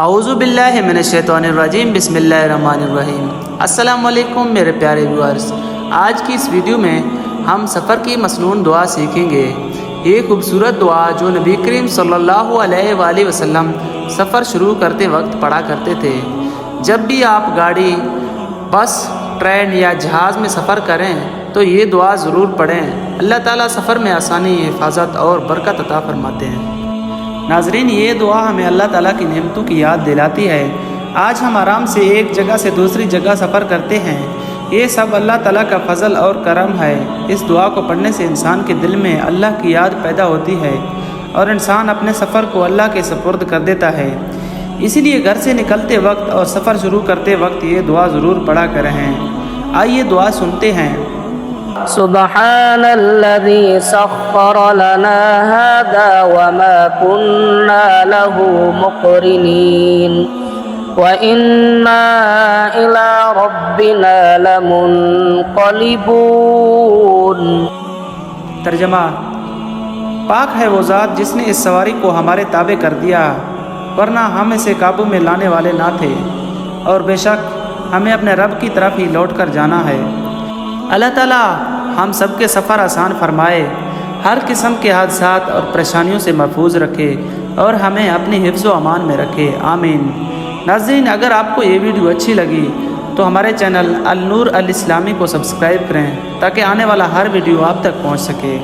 اعوذ باللہ من الشیطان الرجیم، بسم اللہ الرحمن الرحیم۔ السلام علیکم میرے پیارے ویورز، آج کی اس ویڈیو میں ہم سفر کی مسنون دعا سیکھیں گے۔ یہ خوبصورت دعا جو نبی کریم صلی اللہ علیہ وآلہ وسلم سفر شروع کرتے وقت پڑھا کرتے تھے۔ جب بھی آپ گاڑی، بس، ٹرین یا جہاز میں سفر کریں تو یہ دعا ضرور پڑھیں۔ اللہ تعالیٰ سفر میں آسانی، حفاظت اور برکت عطا فرماتے ہیں۔ ناظرین، یہ دعا ہمیں اللہ تعالیٰ کی نعمتوں کی یاد دلاتی ہے۔ آج ہم آرام سے ایک جگہ سے دوسری جگہ سفر کرتے ہیں، یہ سب اللہ تعالیٰ کا فضل اور کرم ہے۔ اس دعا کو پڑھنے سے انسان کے دل میں اللہ کی یاد پیدا ہوتی ہے اور انسان اپنے سفر کو اللہ کے سپرد کر دیتا ہے۔ اسی لیے گھر سے نکلتے وقت اور سفر شروع کرتے وقت یہ دعا ضرور پڑھا کریں۔ آئیے دعا سنتے ہیں۔ سبحان الذي سخر لنا هذا وما كنا له مقرنين وإنا إلى ربنا لمنقلبون۔ ترجمہ: پاک ہے وہ ذات جس نے اس سواری کو ہمارے تابع کر دیا، ورنہ ہم اسے قابو میں لانے والے نہ تھے، اور بے شک ہمیں اپنے رب کی طرف ہی لوٹ کر جانا ہے۔ اللہ تعالیٰ ہم سب کے سفر آسان فرمائے، ہر قسم کے حادثات اور پریشانیوں سے محفوظ رکھے اور ہمیں اپنی حفظ و امان میں رکھے، آمین۔ ناظرین، اگر آپ کو یہ ویڈیو اچھی لگی تو ہمارے چینل النور الاسلامی کو سبسکرائب کریں تاکہ آنے والا ہر ویڈیو آپ تک پہنچ سکے۔